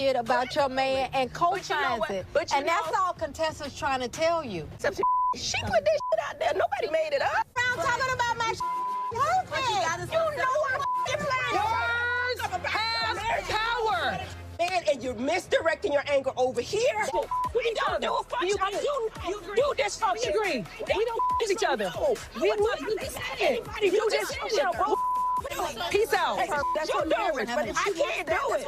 shit about your man and co-signs it. And that's know, all Contessa's trying to tell you. she put this shit out there. Nobody made it up. I'm talking about my perfect. You know I'm playing. Words have power. Man, and you're misdirecting your anger over here. We don't do a function. You do this function. We agree. We don't each other. We do this function. Peace out. That's your marriage, but if I can't do it,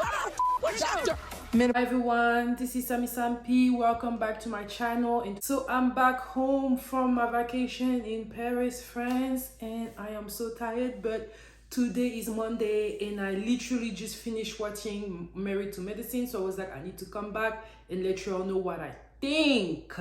Hi everyone, this is Medicine P. Welcome back to my channel. And so I'm back home from my vacation in Paris, France, and I am so tired, but today is Monday and I literally just finished watching Married to Medicine, so I was like, I need to come back and let you all know what I think.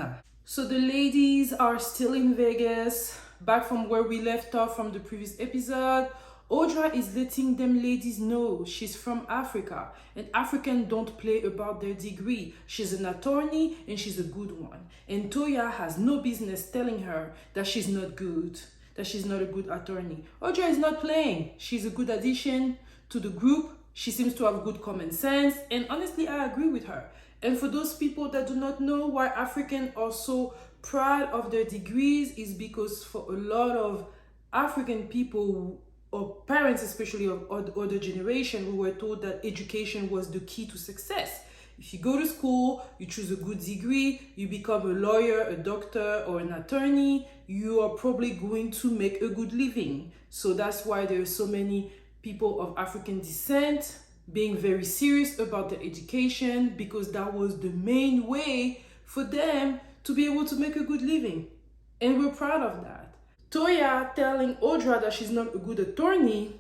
So the ladies are still in Vegas, back from where we left off from the previous episode. Audra is letting them ladies know she's from Africa and Africans don't play about their degree. She's an attorney and she's a good one. And Toya has no business telling her that she's not good, that she's not a good attorney. Audra is not playing. She's a good addition to the group. She seems to have good common sense, and honestly, I agree with her. And for those people that do not know why Africans are so proud of their degrees, is because for a lot of African people, or parents especially of other generation, we were told that education was the key to success. If you go to school, you choose a good degree, you become a lawyer, a doctor, or an attorney, you are probably going to make a good living. So that's why there are so many people of African descent being very serious about their education, because that was the main way for them to be able to make a good living. And we're proud of that. Toya telling Audra that she's not a good attorney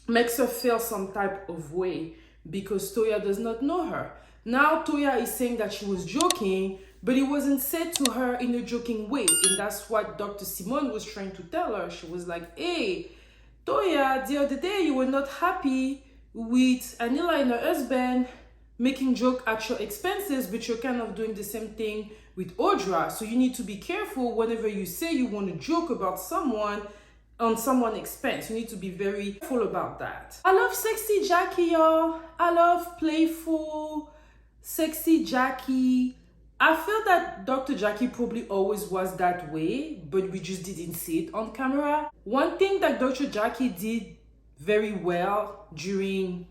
makes her feel some type of way because Toya does not know her. Now Toya is saying that she was joking, but it wasn't said to her in a joking way. And that's what Dr. Simone was trying to tell her. She was like, hey, Toya, the other day you were not happy with Anila and her husband making joke at your expenses, but you're kind of doing the same thing with Audra. So you need to be careful whenever you say you want to joke about someone on someone's expense. You need to be very careful about that. I love sexy Jackie, y'all. I love playful, sexy Jackie. I feel that Dr. Jackie probably always was that way, but we just didn't see it on camera. One thing that Dr. Jackie did very well during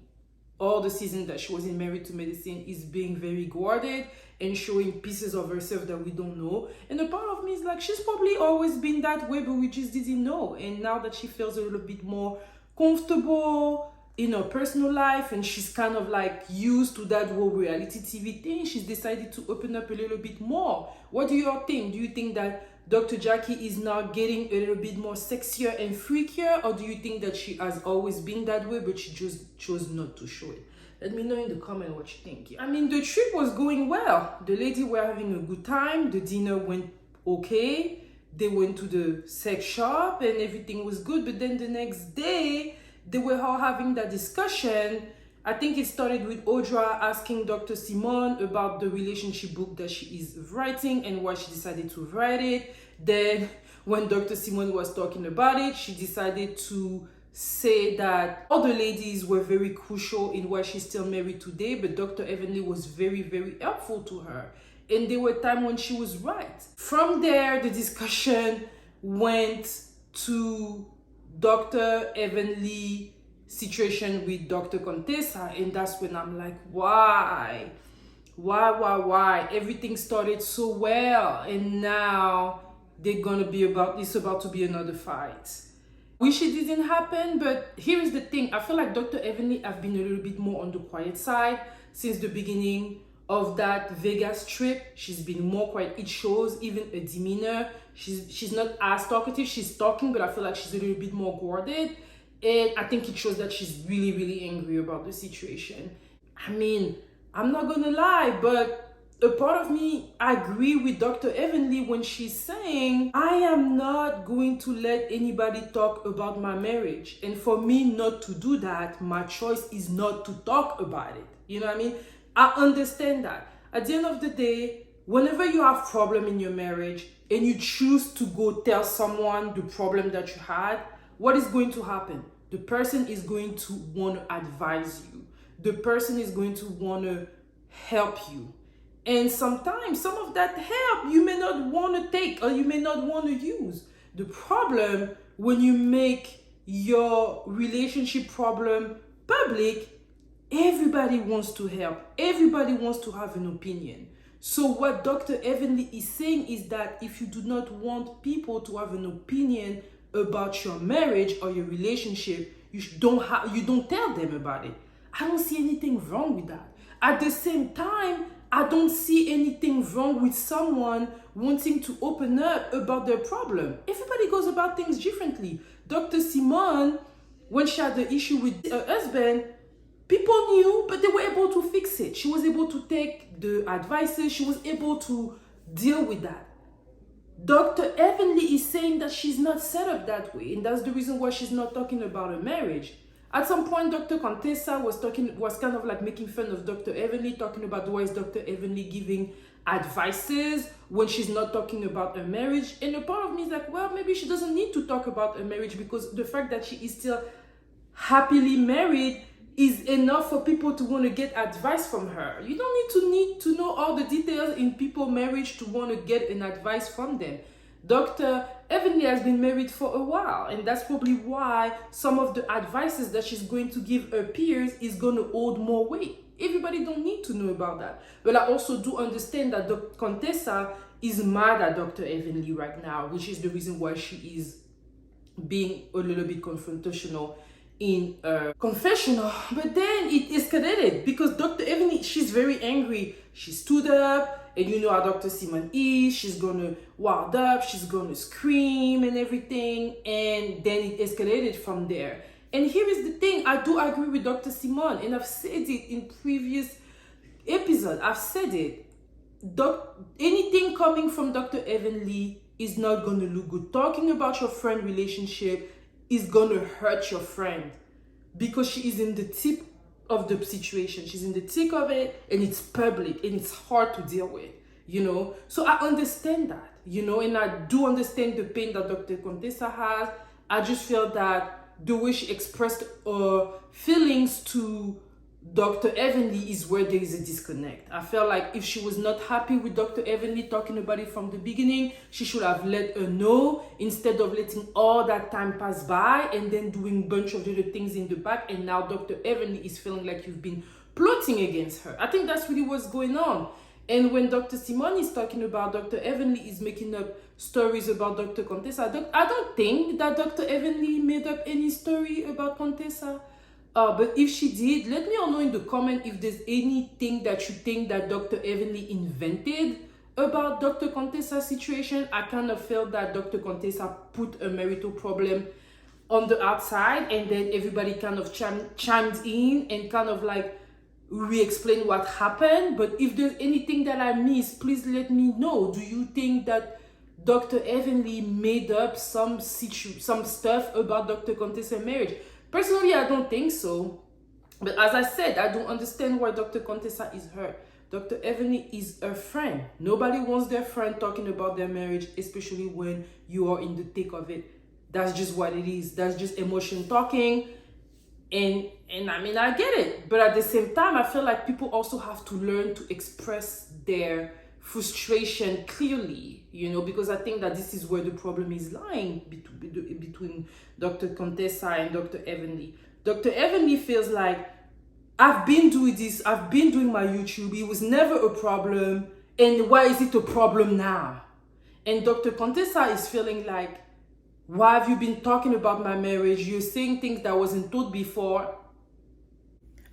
all the seasons that she was in Married to Medicine is being very guarded and showing pieces of herself that we don't know. And a part of me is like, she's probably always been that way, but we just didn't know. And now that she feels a little bit more comfortable in her personal life and she's kind of like used to that whole reality TV thing, she's decided to open up a little bit more. What do you all think? Do you think that Dr. Jackie is now getting a little bit more sexier and freakier, or do you think that she has always been that way but she just chose not to show it? Let me know in the comment what you think. I mean, the trip was going well. The ladies were having a good time. The dinner went okay. They went to the sex shop and everything was good. But then the next day, they were all having that discussion. I think it started with Audra asking Dr. Simone about the relationship book that she is writing and why she decided to write it. Then when Dr. Simone was talking about it, she decided to say that all the ladies were very crucial in why she's still married today, but Dr. Evenly was very, very helpful to her. And there were times when she was right. From there, the discussion went to Dr. Evenly situation with Dr. Contessa, and that's when I'm like, why? Everything started so well, and now it's about to be another fight. Wish it didn't happen, but here's the thing. I feel like Dr. Evenly have been a little bit more on the quiet side since the beginning of that Vegas trip. She's been more quiet. It shows even a demeanor. She's not as talkative. She's talking, but I feel like she's a little bit more guarded. And I think it shows that she's really, really angry about the situation. I mean, I'm not gonna lie, but a part of me agree with Dr. Evenly when she's saying, I am not going to let anybody talk about my marriage. And for me not to do that, my choice is not to talk about it. You know what I mean? I understand that. At the end of the day, whenever you have problem in your marriage and you choose to go tell someone the problem that you had, what is going to happen? The person is going to want to advise you. The person is going to want to help you. And sometimes some of that help you may not want to take or you may not want to use. The problem when you make your relationship problem public, everybody wants to help. Everybody wants to have an opinion. So what Dr. Heavenly is saying is that if you do not want people to have an opinion about your marriage or your relationship, you don't tell them about it. I don't see anything wrong with that. At the same time, I don't see anything wrong with someone wanting to open up about their problem. Everybody goes about things differently. Dr. Simone, when she had the issue with her husband, people knew, but they were able to fix it. She was able to take the advices. She was able to deal with that. Dr. Heavenly is saying that she's not set up that way, and that's the reason why she's not talking about her marriage. At some point, Dr. Contessa was kind of like making fun of Dr. Heavenly, talking about why is Dr. Heavenly giving advices when she's not talking about her marriage. And a part of me is like, well, maybe she doesn't need to talk about her marriage because the fact that she is still happily married is enough for people to want to get advice from her. You don't need to know all the details in people's marriage to want to get an advice from them. Dr. Heavenly has been married for a while, and that's probably why some of the advices that she's going to give her peers is going to hold more weight. Everybody don't need to know about that. But I also do understand that Dr. Contessa is mad at Dr. Heavenly right now, which is the reason why she is being a little bit confrontational in a confessional. But then it escalated because Dr. Heavenly, she's very angry. She stood up, and you know how Dr. Simone is. She's gonna wild up, she's gonna scream and everything, and then it escalated from there. And here is the thing, I do agree with Dr. Simone, and I've said it in previous episodes. I've said it. Anything coming from Dr. Heavenly is not gonna look good. Talking about your friend relationship is gonna hurt your friend because she is in the tip of the situation. She's in the thick of it, and it's public, and it's hard to deal with, you know. So I understand that, you know, and I do understand the pain that Dr. Contessa has. I just feel that the way she expressed her feelings to Dr. Heavenly is where there is a disconnect. I felt like if she was not happy with Dr. Heavenly talking about it from the beginning, she should have let her know instead of letting all that time pass by and then doing a bunch of little things in the back. And now Dr. Heavenly is feeling like you've been plotting against her. I think that's really what's going on. And when Dr. Simone is talking about Dr. Heavenly is making up stories about Dr. Contessa, I don't think that Dr. Heavenly made up any story about Contessa. But if she did, let me all know in the comment if there's anything that you think that Dr. Heavenly invented about Dr. Contessa's situation. I kind of felt that Dr. Contessa put a marital problem on the outside, and then everybody kind of chimed in and kind of like re-explain what happened. But if there's anything that I missed, please let me know. Do you think that Dr. Heavenly made up some stuff about Dr. Contessa's marriage? Personally, I don't think so. But as I said, I don't understand why Dr. Contessa is hurt. Dr. Heavenly is a friend. Nobody wants their friend talking about their marriage, especially when you are in the thick of it. That's just what it is. That's just emotion talking. And I mean, I get it. But at the same time, I feel like people also have to learn to express their frustration clearly, you know, because I think that this is where the problem is lying between Dr. Contessa and Dr. Heavenly. Dr. Heavenly feels like, I've been doing this, I've been doing my YouTube, it was never a problem, and why is it a problem now? And Dr. Contessa is feeling like, why have you been talking about my marriage? You're saying things that wasn't told before.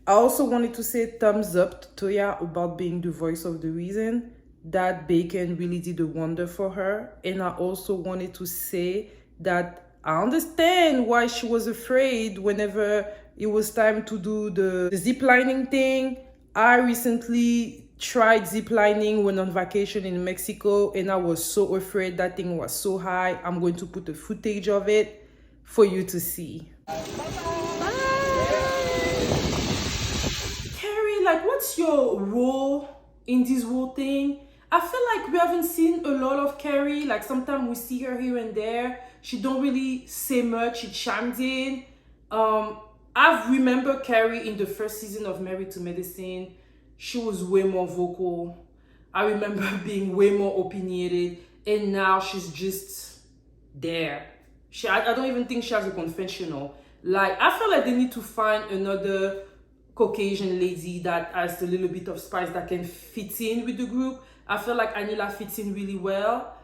I also wanted to say thumbs up to Toya about being the voice of the reason. That bacon really did a wonder for her. And I also wanted to say that I understand why she was afraid whenever it was time to do the zip lining thing. I recently tried zip lining when on vacation in Mexico, and I was so afraid. That thing was so high. I'm going to put a footage of it for you to see. Bye. Carrie, like, what's your role in this whole thing? I feel like we haven't seen a lot of Carrie. Like, sometimes we see her here and there. She don't really say much. She chimes in. I remember Carrie in the first season of Married to Medicine. she was way more vocal. I remember being way more opinionated, and now she's just there. I don't even think she has a confessional. Like, I feel like they need to find another Caucasian lady that has a little bit of spice that can fit in with the group. I feel like Anila fits in really well.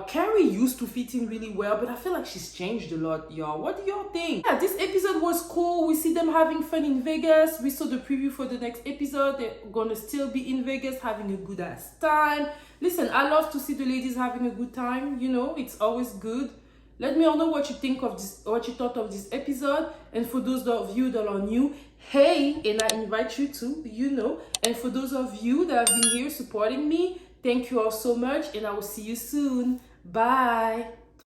Carrie used to fit in really well, but I feel like she's changed a lot, y'all. What do y'all think? Yeah, this episode was cool. We see them having fun in Vegas. We saw the preview for the next episode. They're gonna still be in Vegas having a good ass time. Listen, I love to see the ladies having a good time. You know, it's always good. Let me all know what you think of this, what you thought of this episode. And for those of you that are new, hey, and I invite you to, you know. And for those of you that have been here supporting me, thank you all so much, and I will see you soon. Bye.